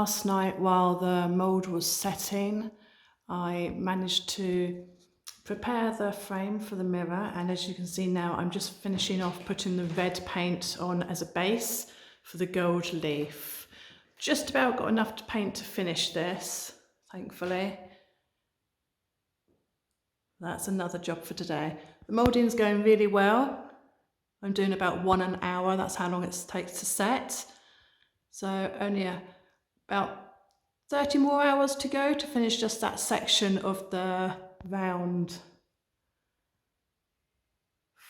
last night while the mould was setting, I managed to prepare the frame for the mirror, and as you can see now, I'm just finishing off putting the red paint on as a base for the gold leaf. Just about got enough paint to finish this, thankfully. That's another job for today. The moulding's going really well. I'm doing about 1 hour, that's how long it takes to set. So only about 30 more hours to go to finish just that section of the round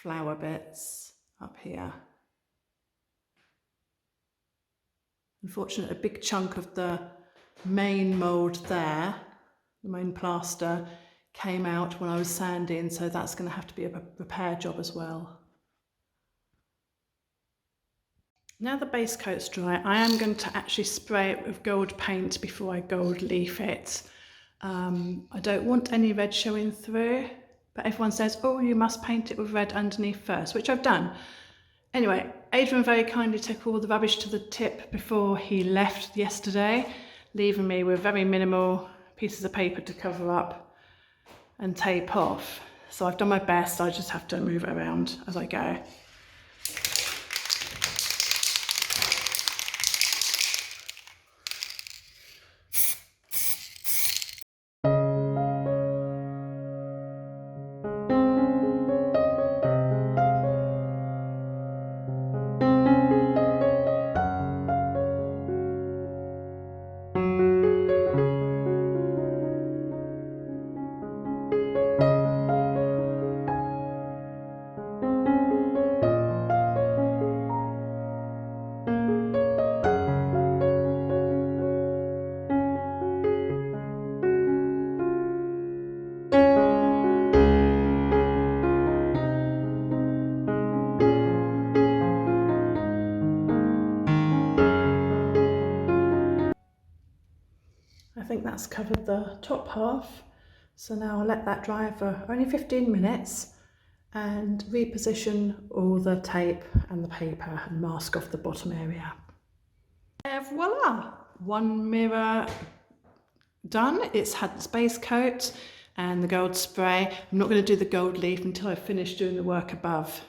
flower bits up here. Unfortunately, a big chunk of the main mould there, the main plaster, came out when I was sanding, so that's going to have to be a repair job as well. Now the base coat's dry, I am going to actually spray it with gold paint before I gold leaf it. I don't want any red showing through, but everyone says, oh, you must paint it with red underneath first, which I've done. Anyway, Adrian very kindly took all the rubbish to the tip before he left yesterday, leaving me with very minimal pieces of paper to cover up and tape off. So I've done my best, I just have to move it around as I go. I think that's covered the top half, so now I'll let that dry for only 15 minutes and reposition all the tape and the paper and mask off the bottom area. And voila! One mirror done. It's had its base coat and the gold spray. I'm not going to do the gold leaf until I've finished doing the work above.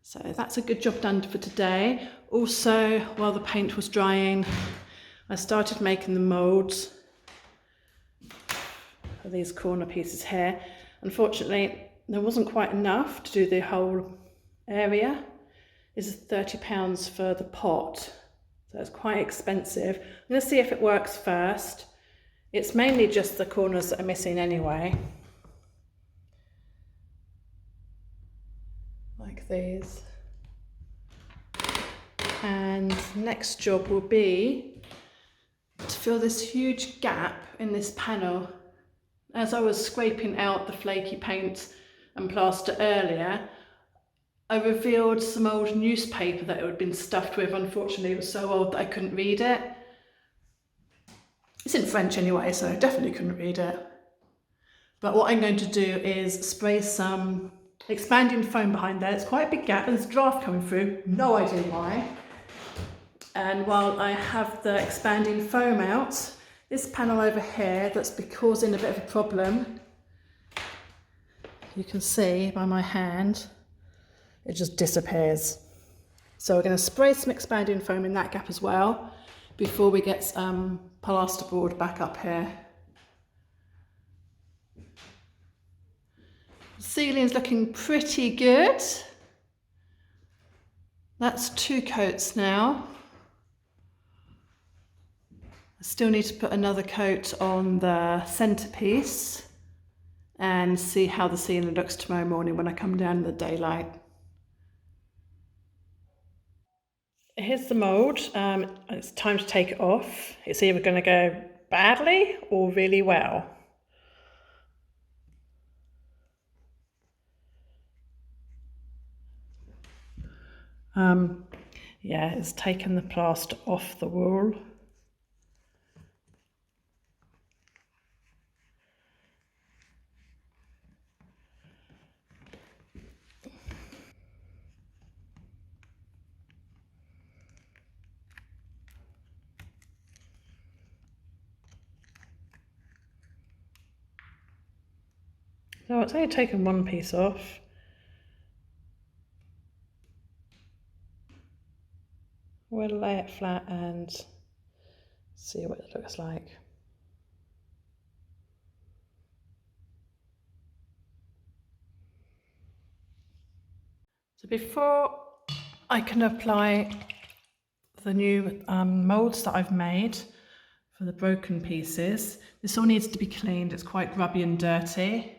So that's a good job done for today. Also, while the paint was drying, I started making the moulds for these corner pieces here. Unfortunately, there wasn't quite enough to do the whole area. This is £30 for the pot, so it's quite expensive. I'm going to see if it works first. It's mainly just the corners that are missing anyway. Like these. And next job will be to fill this huge gap in this panel. As I was scraping out the flaky paint and plaster earlier, I revealed some old newspaper that it had been stuffed with. Unfortunately, it was so old that I couldn't read it. It's in French anyway, so I definitely couldn't read it. But what I'm going to do is spray some expanding foam behind there. It's quite a big gap and there's a draft coming through, no idea why. And while I have the expanding foam out, this panel over here that's been causing a bit of a problem, you can see by my hand, it just disappears. So we're going to spray some expanding foam in that gap as well before we get some plasterboard back up here. The ceiling's looking pretty good. That's 2 coats now. I still need to put another coat on the centerpiece and see how the ceiling looks tomorrow morning when I come down in the daylight. Here's the mould. It's time to take it off. It's either going to go badly or really well. Yeah, it's taken the plaster off the wall. So it's only taken one piece off. We'll lay it flat and see what it looks like. So before I can apply the new moulds that I've made for the broken pieces, this all needs to be cleaned. It's quite grubby and dirty.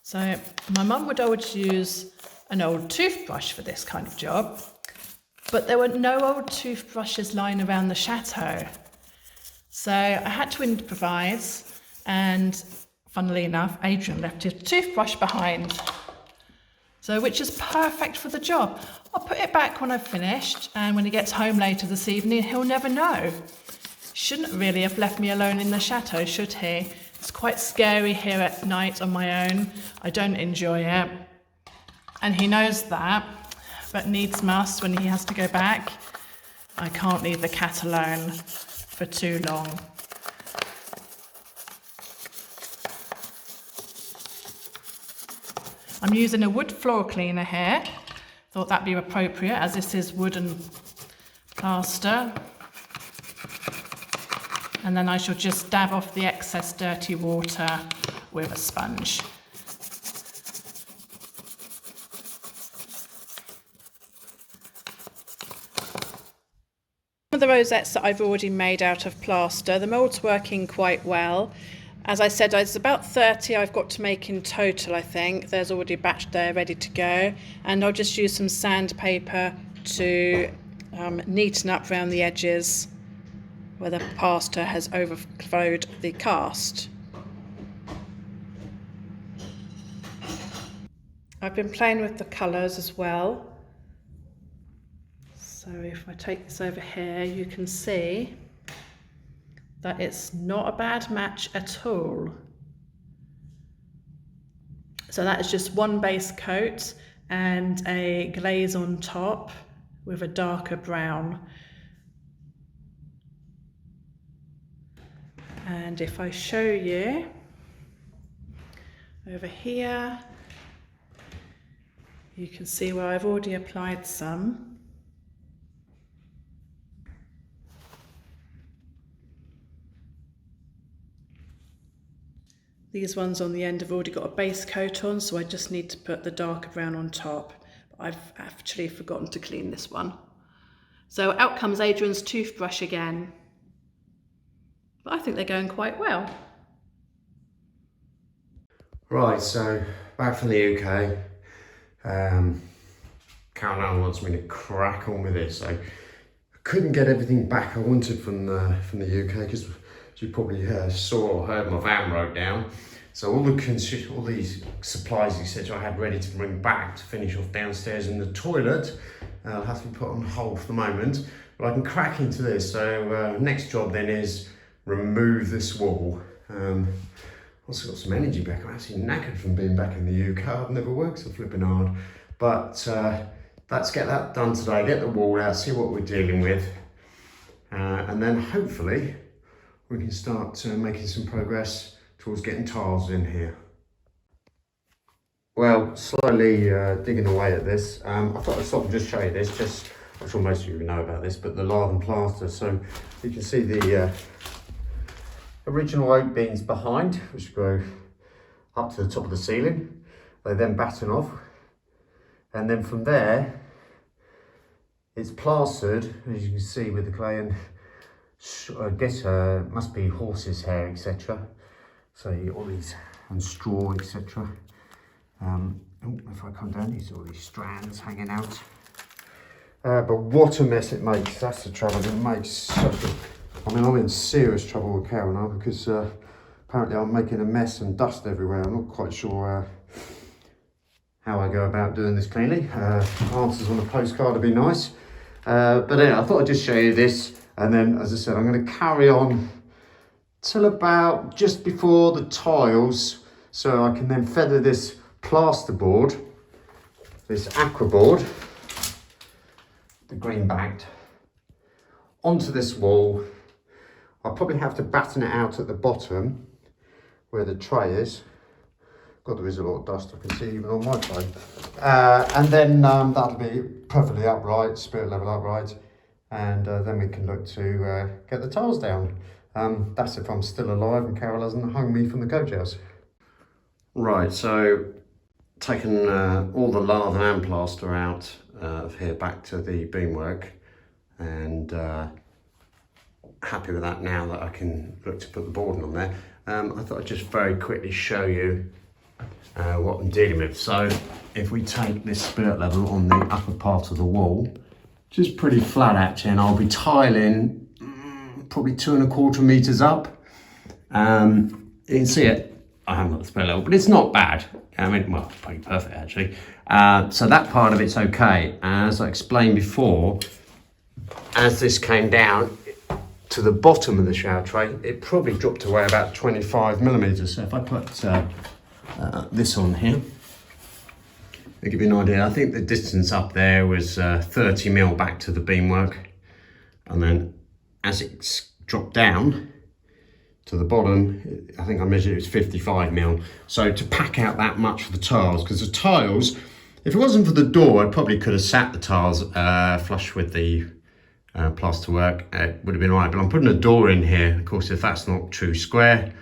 So my mum would always use an old toothbrush for this kind of job, but there were no old toothbrushes lying around the chateau. So I had to improvise, and funnily enough, Adrian left his toothbrush behind. So, which is perfect for the job. I'll put it back when I've finished, and when he gets home later this evening, he'll never know. Shouldn't really have left me alone in the chateau, should he? It's quite scary here at night on my own. I don't enjoy it. And he knows that, but needs must when he has to go back. I can't leave the cat alone for too long. I'm using a wood floor cleaner here. Thought that'd be appropriate as this is wood and plaster. And then I shall just dab off the excess dirty water with a sponge. Some of the rosettes that I've already made out of plaster, the mould's working quite well. As I said, it's about 30 I've got to make in total, I think. There's already a batch there ready to go. And I'll just use some sandpaper to neaten up around the edges where the plaster has overflowed the cast. I've been playing with the colours as well. So if I take this over here, you can see that it's not a bad match at all. So that is just one base coat and a glaze on top with a darker brown. And if I show you over here, you can see where I've already applied some. These ones on the end have already got a base coat on, so I just need to put the darker brown on top. But I've actually forgotten to clean this one. So out comes Adrian's toothbrush again. But I think they're going quite well. Right, so back from the UK. Caroline wants me to crack on with this. So I couldn't get everything back I wanted from the UK because you probably saw or heard my van broke down. So all these supplies, etc., I had ready to bring back to finish off downstairs in the toilet. I'll have to be put on hold for the moment, but I can crack into this. So next job then is remove this wall. Also got some energy back. I'm actually knackered from being back in the UK. I've never worked so flipping hard. But let's get that done today, get the wall out, see what we're dealing with. And then hopefully we can start making some progress towards getting tiles in here. Well, slowly digging away at this. I thought I'd stop and just show you this. I'm sure most of you know about this, but the lard and plaster. So you can see the original oak beams behind, which go up to the top of the ceiling. They then batten off. And then from there, it's plastered, as you can see with the clay, and I guess must be horse's hair, etc. So all these, and straw, etc. If I come down, you see all these strands hanging out. But what a mess it makes, that's the trouble. It makes such a... I mean, I'm in serious trouble with Carol now because apparently I'm making a mess and dust everywhere. I'm not quite sure how I go about doing this cleanly. Answers on a postcard would be nice. But anyway, I thought I'd just show you this. And then, as I said, I'm going to carry on till about just before the tiles, so I can then feather this plasterboard, this aqua board, the green backed, onto this wall. I'll probably have to batten it out at the bottom where the tray is, God, there is a lot of dust I can see even on my phone. And then that'll be perfectly upright, spirit level upright. And then we can look to get the tiles down. That's if I'm still alive and Carol hasn't hung me from the coach-house. Right, so taken all the lather and plaster out of here back to the beamwork, and happy with that now that I can look to put the boarding on there. I thought I'd just very quickly show you what I'm dealing with. So if we take this spirit level on the upper part of the wall, which is pretty flat actually, and I'll be tiling probably 2¼ meters up. You can see it. I haven't got the spirit level, but it's not bad. I mean, well, it's pretty perfect actually. So that part of it's okay. As I explained before, as this came down to the bottom of the shower tray, it probably dropped away about 25 millimeters. So if I put this on here, to give you an idea, I think the distance up there was 30 mil back to the beamwork, and then as it's dropped down to the bottom, I think I measured it was 55 mil. So to pack out that much for the tiles, because the tiles, if it wasn't for the door, I probably could have sat the tiles flush with the plasterwork. It would have been all right, but I'm putting a door in here. Of course, if that's not true square,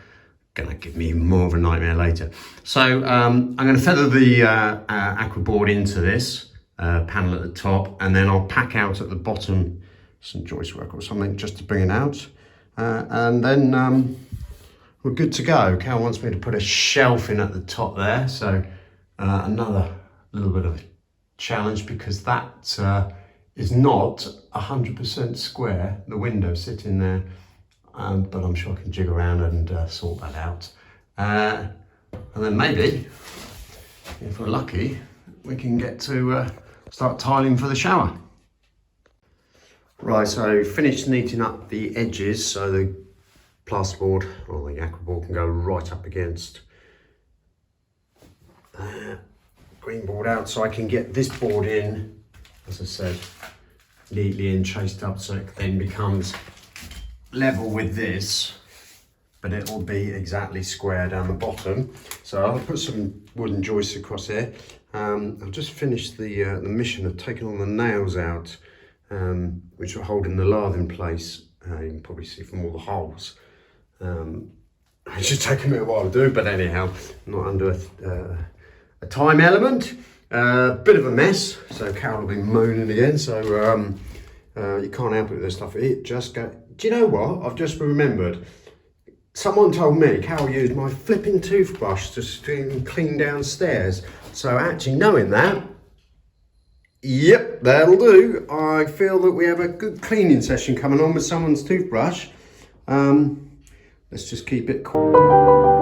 gonna give me more of a nightmare later. So I'm gonna feather the aqua board into this panel at the top, and then I'll pack out at the bottom some joist work or something just to bring it out. And then we're good to go. Cal wants me to put a shelf in at the top there. So another little bit of a challenge, because that is not 100% square, the window sitting there. But I'm sure I can jig around and sort that out. And then maybe, if we're lucky, we can get to start tiling for the shower. Right, so finished neating up the edges so the plasterboard or the aqua board can go right up against green board out, so I can get this board in, as I said, neatly and chased up so it then becomes level with this, but it will be exactly square down the bottom. So I'll put some wooden joists across here. I've just finished the mission of taking all the nails out, which are holding the lathe in place. You can probably see from all the holes. It should take a little while to do, but anyhow, not under a time element. Bit of a mess, so Carol will be moaning again. So you can't help it with this stuff. It just go. Do you know what? I've just remembered. Someone told me Carol used my flipping toothbrush to clean downstairs. So actually knowing that, yep, that'll do. I feel that we have a good cleaning session coming on with someone's toothbrush. Let's just keep it cool.